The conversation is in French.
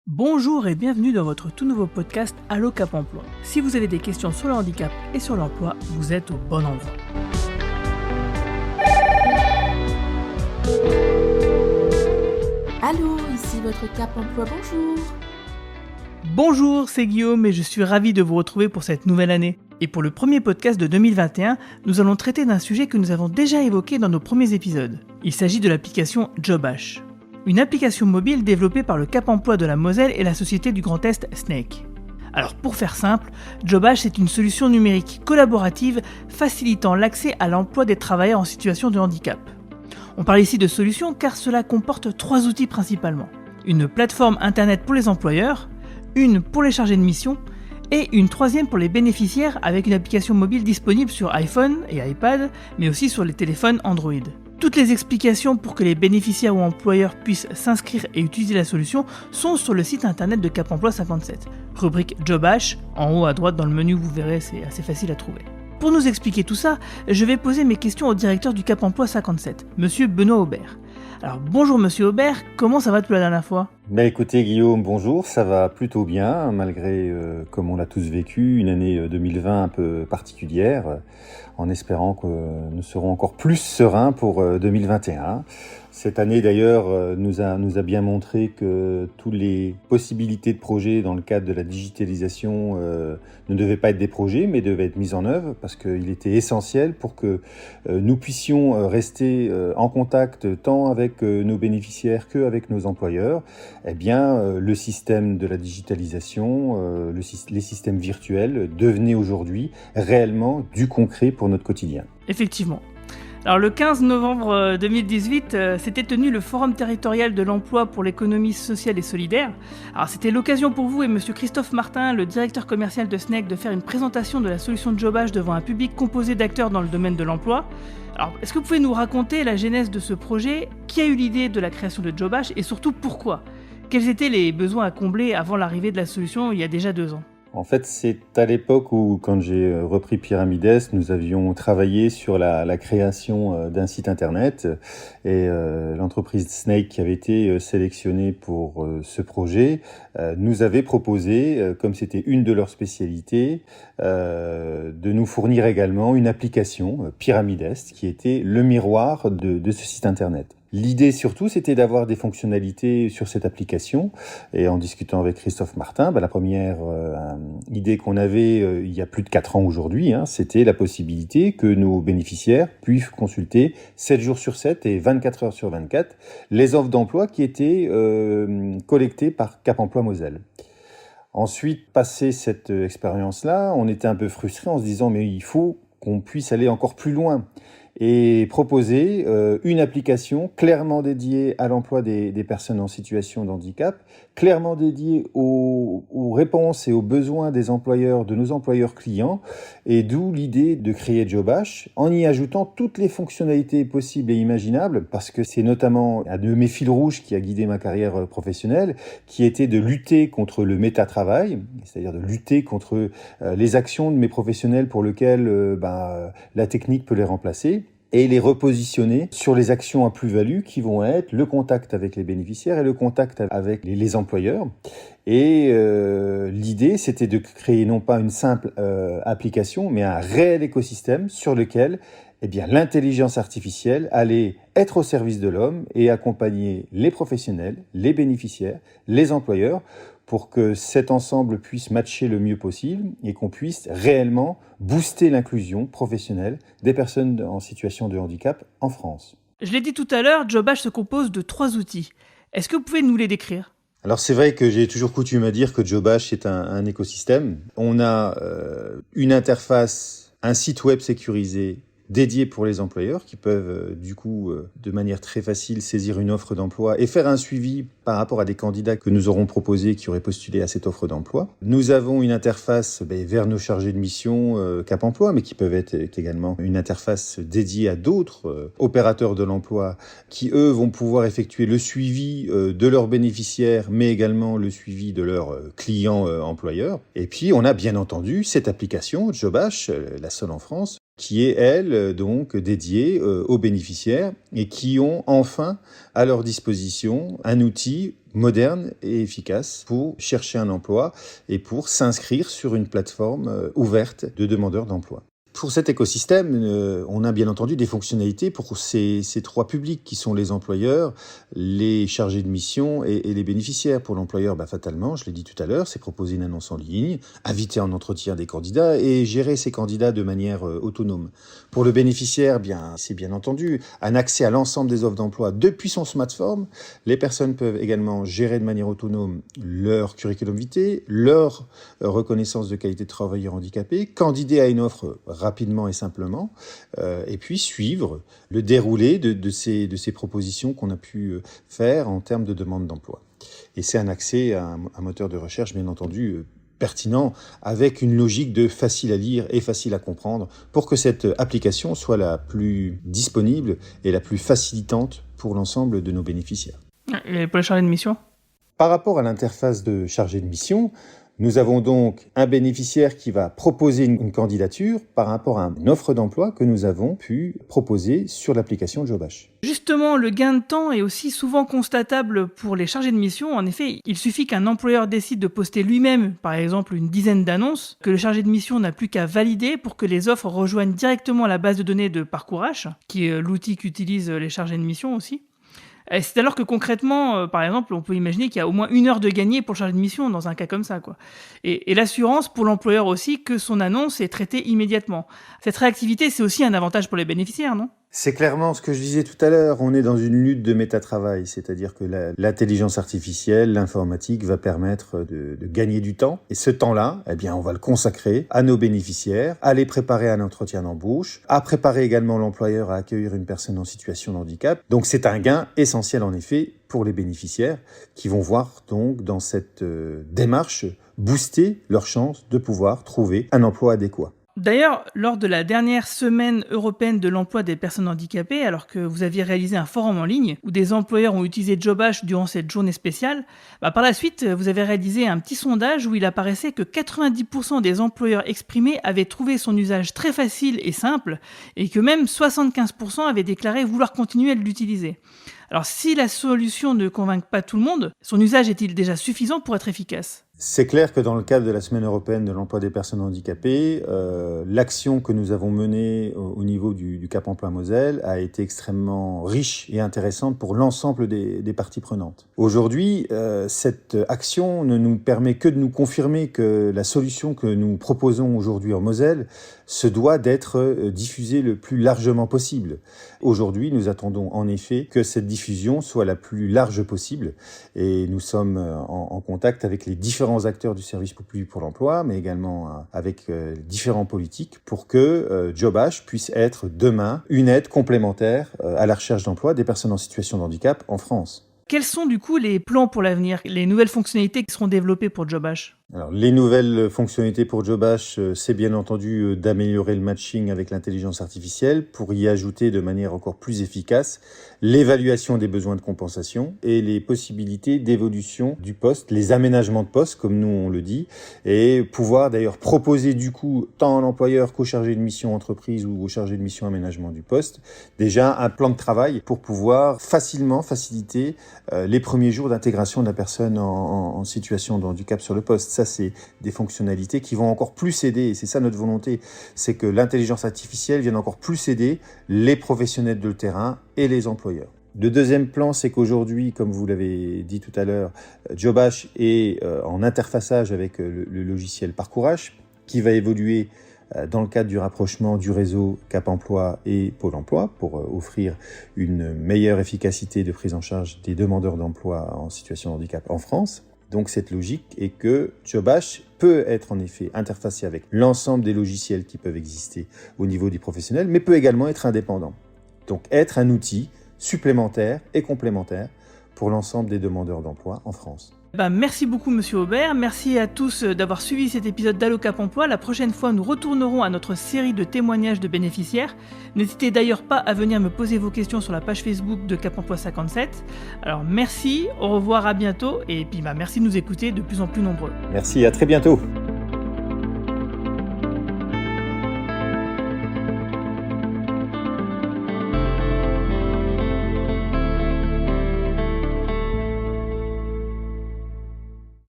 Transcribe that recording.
Bonjour et bienvenue dans votre tout nouveau podcast Allo Cap Emploi. Si vous avez des questions sur le handicap et sur l'emploi, vous êtes au bon endroit. Allô, ici votre Cap Emploi, bonjour. Bonjour, c'est Guillaume et je suis ravi de vous retrouver pour cette nouvelle année. Et pour le premier podcast de 2021, nous allons traiter d'un sujet que nous avons déjà évoqué dans nos premiers épisodes. Il s'agit de l'application JobH. Une application mobile développée par le Cap Emploi de la Moselle et la société du Grand Est Snake. Alors pour faire simple, JobH est une solution numérique collaborative facilitant l'accès à l'emploi des travailleurs en situation de handicap. On parle ici de solution car cela comporte 3 outils principalement. Une plateforme internet pour les employeurs, une pour les chargés de mission et une troisième pour les bénéficiaires avec une application mobile disponible sur iPhone et iPad mais aussi sur les téléphones Android. Toutes les explications pour que les bénéficiaires ou employeurs puissent s'inscrire et utiliser la solution sont sur le site internet de Cap Emploi 57. Rubrique JobH, en haut à droite dans le menu vous verrez, c'est assez facile à trouver. Pour nous expliquer tout ça, je vais poser mes questions au directeur du Cap Emploi 57, Monsieur Benoît Aubert. Alors bonjour Monsieur Aubert, comment ça va depuis la dernière fois ? Écoutez Guillaume, bonjour, ça va plutôt bien, malgré, comme on l'a tous vécu, une année 2020 un peu particulière, en espérant que nous serons encore plus sereins pour 2021. Cette année d'ailleurs nous a bien montré que toutes les possibilités de projets dans le cadre de la digitalisation ne devaient pas être des projets mais devaient être mises en œuvre parce qu'il était essentiel pour que nous puissions rester en contact tant avec nos bénéficiaires qu'avec nos employeurs. Le système de la digitalisation, les systèmes virtuels devenaient aujourd'hui réellement du concret pour notre quotidien. Effectivement. Alors le 15 novembre 2018, s'était tenu le Forum territorial de l'emploi pour l'économie sociale et solidaire. Alors c'était l'occasion pour vous et Monsieur Christophe Martin, le directeur commercial de Snake, de faire une présentation de la solution de JobH devant un public composé d'acteurs dans le domaine de l'emploi. Alors est-ce que vous pouvez nous raconter la genèse de ce projet ? Qui a eu l'idée de la création de JobH et surtout pourquoi ? Quels étaient les besoins à combler avant l'arrivée de la solution il y a déjà 2 ans ? En fait, c'est à l'époque où, quand j'ai repris Pyramides, nous avions travaillé sur la création d'un site internet et l'entreprise Snake qui avait été sélectionnée pour ce projet nous avait proposé, comme c'était une de leurs spécialités, de nous fournir également une application Pyramides qui était le miroir de ce site internet. L'idée surtout, c'était d'avoir des fonctionnalités sur cette application. Et en discutant avec Christophe Martin, la première idée qu'on avait il y a plus de 4 ans aujourd'hui, c'était la possibilité que nos bénéficiaires puissent consulter 7 jours sur 7 et 24 heures sur 24 les offres d'emploi qui étaient collectées par Cap Emploi Moselle. Ensuite, passé cette expérience-là, on était un peu frustrés en se disant mais il faut qu'on puisse aller encore plus loin et proposer une application clairement dédiée à l'emploi des personnes en situation de handicap, clairement dédiée aux réponses et aux besoins des employeurs, de nos employeurs clients, et d'où l'idée de créer JobH, en y ajoutant toutes les fonctionnalités possibles et imaginables, parce que c'est notamment un de mes fils rouges qui a guidé ma carrière professionnelle, qui était de lutter contre le métatravail, c'est-à-dire de lutter contre les actions de mes professionnels pour lesquels la technique peut les remplacer, et les repositionner sur les actions à plus-value qui vont être le contact avec les bénéficiaires et le contact avec les employeurs. Et l'idée, c'était de créer non pas une simple application, mais un réel écosystème sur lequel l'intelligence artificielle allait être au service de l'homme et accompagner les professionnels, les bénéficiaires, les employeurs, pour que cet ensemble puisse matcher le mieux possible et qu'on puisse réellement booster l'inclusion professionnelle des personnes en situation de handicap en France. Je l'ai dit tout à l'heure, JobH se compose de 3 outils. Est-ce que vous pouvez nous les décrire ? Alors c'est vrai que j'ai toujours coutume à dire que JobH est un écosystème. On a une interface, un site web sécurisé dédié pour les employeurs qui peuvent de manière très facile saisir une offre d'emploi et faire un suivi par rapport à des candidats que nous aurons proposés qui auraient postulé à cette offre d'emploi. Nous avons une interface vers nos chargés de mission Cap Emploi, mais qui peuvent être également une interface dédiée à d'autres opérateurs de l'emploi qui, eux, vont pouvoir effectuer le suivi de leurs bénéficiaires, mais également le suivi de leurs clients employeurs. Et puis, on a bien entendu cette application JobH, la seule en France, qui est, elle, donc dédiée aux bénéficiaires et qui ont enfin à leur disposition un outil moderne et efficace pour chercher un emploi et pour s'inscrire sur une plateforme ouverte de demandeurs d'emploi. Pour cet écosystème, on a bien entendu des fonctionnalités pour ces trois publics qui sont les employeurs, les chargés de mission et les bénéficiaires. Pour l'employeur, fatalement, je l'ai dit tout à l'heure, c'est proposer une annonce en ligne, inviter en entretien des candidats et gérer ces candidats de manière autonome. Pour le bénéficiaire, c'est bien entendu un accès à l'ensemble des offres d'emploi depuis son smartphone. Les personnes peuvent également gérer de manière autonome leur curriculum vitae, leur reconnaissance de qualité de travailleur handicapé, candidater à une offre rapidement et simplement, et puis suivre le déroulé de ces propositions qu'on a pu faire en termes de demande d'emploi. Et c'est un accès à un moteur de recherche, bien entendu, pertinent, avec une logique de facile à lire et facile à comprendre, pour que cette application soit la plus disponible et la plus facilitante pour l'ensemble de nos bénéficiaires. Et pour les chargés de mission ? Par rapport à l'interface de chargé de mission, nous avons donc un bénéficiaire qui va proposer une candidature par rapport à une offre d'emploi que nous avons pu proposer sur l'application Jobash. Justement, le gain de temps est aussi souvent constatable pour les chargés de mission. En effet, il suffit qu'un employeur décide de poster lui-même, par exemple, une dizaine d'annonces, que le chargé de mission n'a plus qu'à valider pour que les offres rejoignent directement la base de données de Parcourach, qui est l'outil qu'utilisent les chargés de mission aussi. Et c'est alors que concrètement, par exemple, on peut imaginer qu'il y a au moins 1 heure de gagné pour le chargé de mission dans un cas comme ça, quoi. Et l'assurance pour l'employeur aussi que son annonce est traitée immédiatement. Cette réactivité, c'est aussi un avantage pour les bénéficiaires, non ? C'est clairement ce que je disais tout à l'heure, on est dans une lutte de métatravail, c'est-à-dire que l'intelligence artificielle, l'informatique va permettre de gagner du temps. Et ce temps-là, on va le consacrer à nos bénéficiaires, à les préparer à un entretien d'embauche, à préparer également l'employeur à accueillir une personne en situation de handicap. Donc c'est un gain essentiel en effet pour les bénéficiaires qui vont voir donc dans cette démarche booster leur chance de pouvoir trouver un emploi adéquat. D'ailleurs, lors de la dernière semaine européenne de l'emploi des personnes handicapées, alors que vous aviez réalisé un forum en ligne où des employeurs ont utilisé Jobash durant cette journée spéciale, par la suite, vous avez réalisé un petit sondage où il apparaissait que 90% des employeurs exprimés avaient trouvé son usage très facile et simple et que même 75% avaient déclaré vouloir continuer à l'utiliser. Alors si la solution ne convainc pas tout le monde, son usage est-il déjà suffisant pour être efficace ? C'est clair que dans le cadre de la Semaine européenne de l'emploi des personnes handicapées, l'action que nous avons menée au niveau du Cap Emploi Moselle a été extrêmement riche et intéressante pour l'ensemble des parties prenantes. Aujourd'hui, cette action ne nous permet que de nous confirmer que la solution que nous proposons aujourd'hui en Moselle se doit d'être diffusée le plus largement possible. Aujourd'hui, nous attendons en effet que cette diffusion soit la plus large possible et nous sommes en contact avec les différents acteurs du service public pour l'emploi, mais également avec différents politiques pour que Jobash puisse être demain une aide complémentaire à la recherche d'emploi des personnes en situation de handicap en France. Quels sont du coup les plans pour l'avenir, les nouvelles fonctionnalités qui seront développées pour Jobash ? Alors, les nouvelles fonctionnalités pour Jobash, c'est bien entendu d'améliorer le matching avec l'intelligence artificielle pour y ajouter de manière encore plus efficace l'évaluation des besoins de compensation et les possibilités d'évolution du poste, les aménagements de poste, comme nous on le dit, et pouvoir d'ailleurs proposer du coup tant à l'employeur qu'au chargé de mission entreprise ou au chargé de mission aménagement du poste, déjà un plan de travail pour pouvoir facilement faciliter les premiers jours d'intégration de la personne en situation de handicap sur le poste. Ça, c'est des fonctionnalités qui vont encore plus aider, et c'est ça notre volonté, c'est que l'intelligence artificielle vienne encore plus aider les professionnels de terrain et les employeurs. Le deuxième plan, c'est qu'aujourd'hui, comme vous l'avez dit tout à l'heure, Jobash est en interfaçage avec le logiciel Parcourach, qui va évoluer dans le cadre du rapprochement du réseau Cap Emploi et Pôle Emploi pour offrir une meilleure efficacité de prise en charge des demandeurs d'emploi en situation de handicap en France. Donc cette logique est que Jobash peut être en effet interfacé avec l'ensemble des logiciels qui peuvent exister au niveau des professionnels, mais peut également être indépendant. Donc être un outil supplémentaire et complémentaire pour l'ensemble des demandeurs d'emploi en France. Merci beaucoup Monsieur Aubert, merci à tous d'avoir suivi cet épisode d'Allo Cap Emploi. La prochaine fois, nous retournerons à notre série de témoignages de bénéficiaires. N'hésitez d'ailleurs pas à venir me poser vos questions sur la page Facebook de Cap Emploi 57. Alors merci, au revoir, à bientôt, et puis merci de nous écouter de plus en plus nombreux. Merci, à très bientôt.